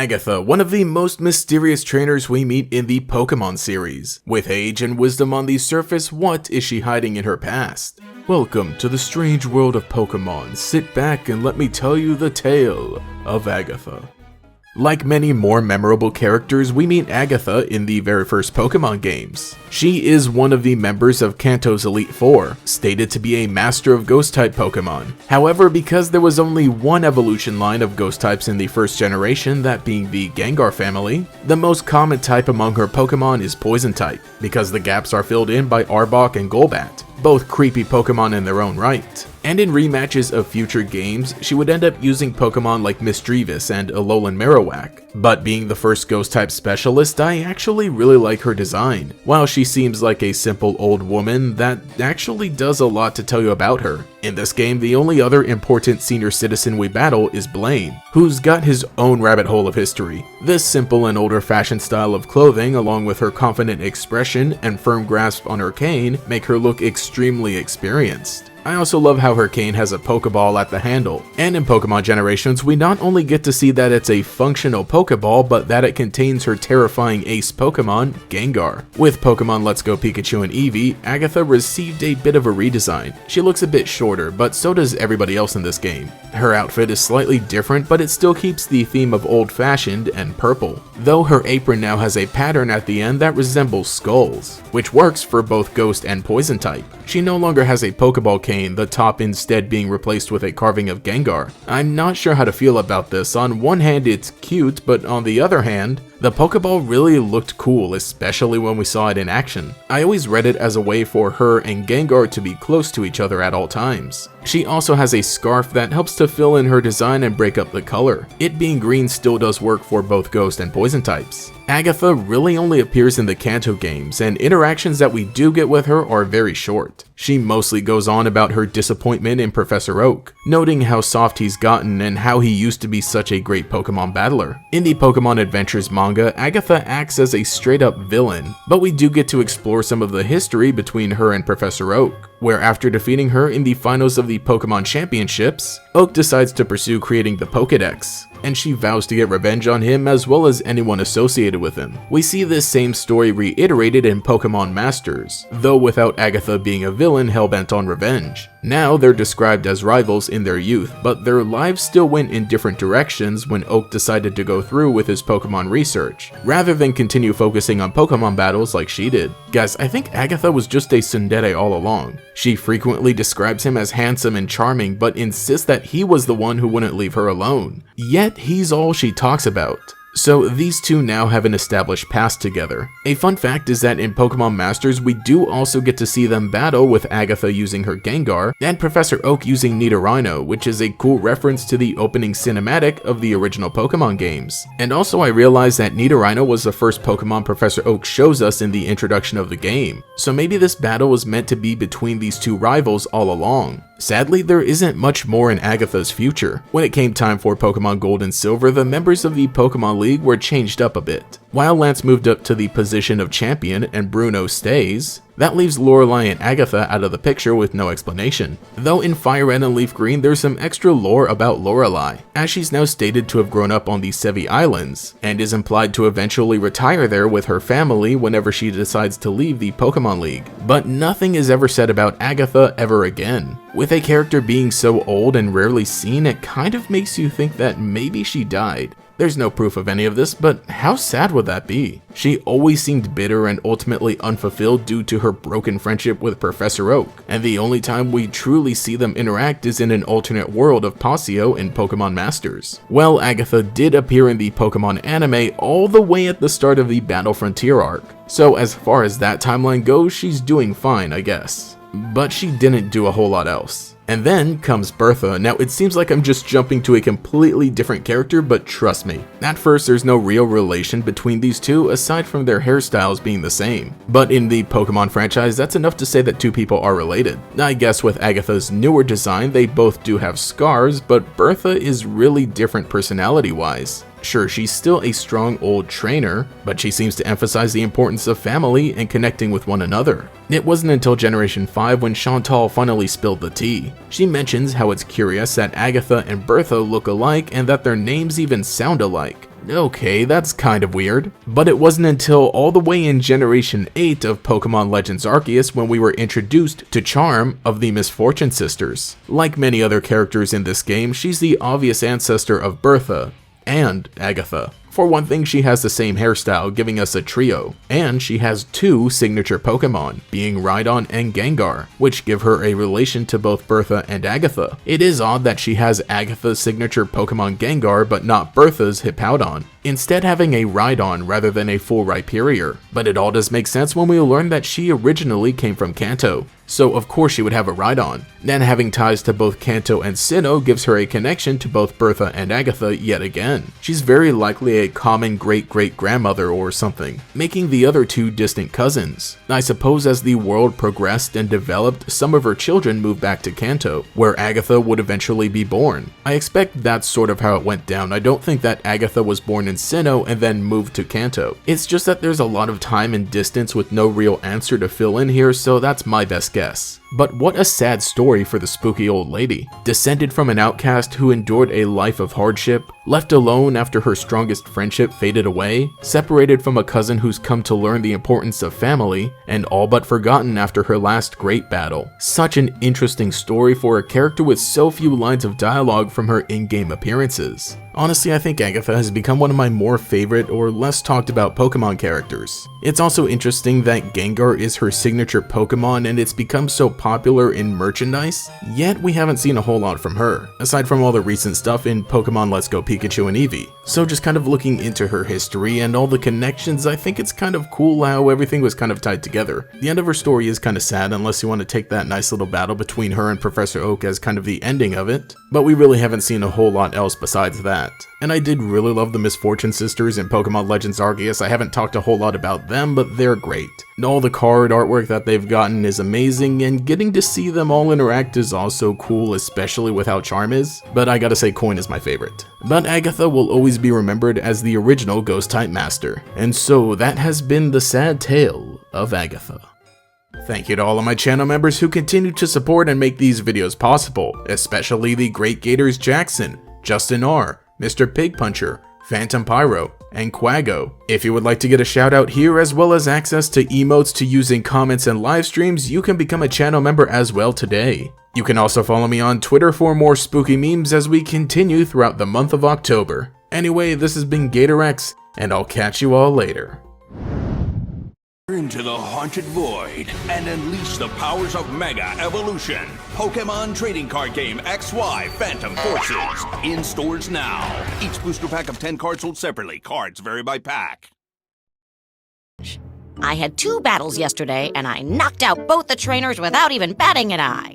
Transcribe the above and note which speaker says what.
Speaker 1: Agatha, one of the most mysterious trainers we meet in the Pokémon series. With age and wisdom on the surface, what is she hiding in her past? Welcome to the strange world of Pokémon. Sit back and let me tell you the tale of Agatha. Like many more memorable characters, we meet Agatha in the very first Pokémon games. She is one of the members of Kanto's Elite Four, stated to be a master of Ghost-type Pokémon. However, because there was only one evolution line of Ghost types in the first generation, that being the Gengar family, the most common type among her Pokémon is Poison-type, because the gaps are filled in by Arbok and Golbat, both creepy Pokémon in their own right. And in rematches of future games, she would end up using Pokémon like Misdreavus and Alolan Marowak. But being the first Ghost-type specialist, I actually really like her design. While she seems like a simple old woman, that actually does a lot to tell you about her. In this game, the only other important senior citizen we battle is Blaine, who's got his own rabbit hole of history. This simple and older fashioned style of clothing, along with her confident expression and firm grasp on her cane, make her look extremely experienced. I also love how her cane has a Pokeball at the handle, and in Pokemon Generations we not only get to see that it's a functional Pokeball, but that it contains her terrifying ace Pokemon, Gengar. With Pokemon Let's Go Pikachu and Eevee, Agatha received a bit of a redesign. She looks a bit shorter, but so does everybody else in this game. Her outfit is slightly different, but it still keeps the theme of old-fashioned and purple, though her apron now has a pattern at the end that resembles skulls, which works for both Ghost and Poison type. She no longer has a Pokeball cane, the top instead being replaced with a carving of Gengar. I'm not sure how to feel about this. On one hand it's cute, but on the other hand, the Pokeball really looked cool, especially when we saw it in action. I always read it as a way for her and Gengar to be close to each other at all times. She also has a scarf that helps to fill in her design and break up the color. It being green still does work for both Ghost and Poison types. Agatha really only appears in the Kanto games, and interactions that we do get with her are very short. She mostly goes on about her disappointment in Professor Oak, noting how soft he's gotten and how he used to be such a great Pokemon battler. In the Pokemon Adventures manga, Agatha acts as a straight-up villain, but we do get to explore some of the history between her and Professor Oak, where after defeating her in the finals of the Pokemon Championships, Oak decides to pursue creating the Pokédex, and she vows to get revenge on him as well as anyone associated with him. We see this same story reiterated in Pokemon Masters, though without Agatha being a villain hellbent on revenge. Now they're described as rivals in their youth, but their lives still went in different directions when Oak decided to go through with his Pokemon research, rather than continue focusing on Pokemon battles like she did. Guys, I think Agatha was just a tsundere all along. She frequently describes him as handsome and charming, but insists that he was the one who wouldn't leave her alone. Yet he's all she talks about. So these two now have an established past together. A fun fact is that in Pokemon Masters we do also get to see them battle, with Agatha using her Gengar and Professor Oak using Nidorino, which is a cool reference to the opening cinematic of the original Pokemon games. And also I realized that Nidorino was the first Pokemon Professor Oak shows us in the introduction of the game, so maybe this battle was meant to be between these two rivals all along. Sadly, there isn't much more in Agatha's future. When it came time for Pokemon Gold and Silver, the members of the Pokemon League were changed up a bit. While Lance moved up to the position of champion and Bruno stays, that leaves Lorelei and Agatha out of the picture with no explanation. Though in Fire Red and Leaf Green there's some extra lore about Lorelei, as she's now stated to have grown up on the Sevi Islands, and is implied to eventually retire there with her family whenever she decides to leave the Pokemon League. But nothing is ever said about Agatha ever again. With a character being so old and rarely seen, it kind of makes you think that maybe she died. There's no proof of any of this, but how sad would that be? She always seemed bitter and ultimately unfulfilled due to her broken friendship with Professor Oak, and the only time we truly see them interact is in an alternate world of Pasio in Pokemon Masters. Well, Agatha did appear in the Pokemon anime all the way at the start of the Battle Frontier arc, so as far as that timeline goes, she's doing fine, I guess. But she didn't do a whole lot else. And then comes Bertha. Now it seems like I'm just jumping to a completely different character, but trust me, at first there's no real relation between these two aside from their hairstyles being the same. But in the Pokemon franchise, that's enough to say that two people are related. I guess with Agatha's newer design, they both do have scars, but Bertha is really different personality-wise. Sure, she's still a strong old trainer, but she seems to emphasize the importance of family and connecting with one another. It wasn't until Generation 5 when Chantal finally spilled the tea. She mentions how it's curious that Agatha and Bertha look alike and that their names even sound alike. Okay, that's kind of weird. But it wasn't until all the way in Generation 8 of Pokemon Legends Arceus when we were introduced to Charm of the Misfortune Sisters. Like many other characters in this game, she's the obvious ancestor of Bertha and Agatha. For one thing, she has the same hairstyle, giving us a trio, and she has two signature Pokemon, being Rhydon and Gengar, which give her a relation to both Bertha and Agatha. It is odd that she has Agatha's signature Pokemon Gengar, but not Bertha's Hippowdon, instead having a Rhydon rather than a full Rhyperior. But it all does make sense when we learn that she originally came from Kanto, so of course she would have a Rhydon. Then having ties to both Kanto and Sinnoh gives her a connection to both Bertha and Agatha yet again. She's very likely a common great-great-grandmother or something, making the other two distant cousins. I suppose as the world progressed and developed, some of her children moved back to Kanto, where Agatha would eventually be born. I expect that's sort of how it went down. I don't think that Agatha was born in Sinnoh and then moved to Kanto. It's just that there's a lot of time and distance with no real answer to fill in here, so that's my best guess. But what a sad story for the spooky old lady. Descended from an outcast who endured a life of hardship, left alone after her strongest friendship faded away, separated from a cousin who's come to learn the importance of family, and all but forgotten after her last great battle. Such an interesting story for a character with so few lines of dialogue from her in-game appearances. Honestly, I think Agatha has become one of my more favorite or less talked about Pokemon characters. It's also interesting that Gengar is her signature Pokemon and it's become so popular in merchandise, yet we haven't seen a whole lot from her, aside from all the recent stuff in Pokemon Let's Go Pikachu and Eevee. So just kind of looking into her history and all the connections, I think it's kind of cool how everything was kind of tied together. The end of her story is kind of sad unless you want to take that nice little battle between her and Professor Oak as kind of the ending of it, but we really haven't seen a whole lot else besides that. And I did really love the Misfortune Sisters in Pokemon Legends Arceus. I haven't talked a whole lot about them, but they're great. And all the card artwork that they've gotten is amazing, and getting to see them all interact is also cool, especially with how Charm is. But I gotta say Coin is my favorite. But Agatha will always be remembered as the original Ghost-type master. And so that has been the sad tale of Agatha. Thank you to all of my channel members who continue to support and make these videos possible, especially the Great Gators Jackson, Justin R., Mr. Pig Puncher, Phantom Pyro, and Quago. If you would like to get a shout out here as well as access to emotes to use in comments and live streams, you can become a channel member as well today. You can also follow me on Twitter for more spooky memes as we continue throughout the month of October. Anyway, this has been GatorEX, and I'll catch you all later.
Speaker 2: Into the haunted void and unleash the powers of Mega Evolution. Pokemon trading card game XY Phantom Forces. In stores now. Each booster pack of 10 cards sold separately. Cards vary by pack.
Speaker 3: I had 2 battles yesterday, and I knocked out both the trainers without even batting an eye.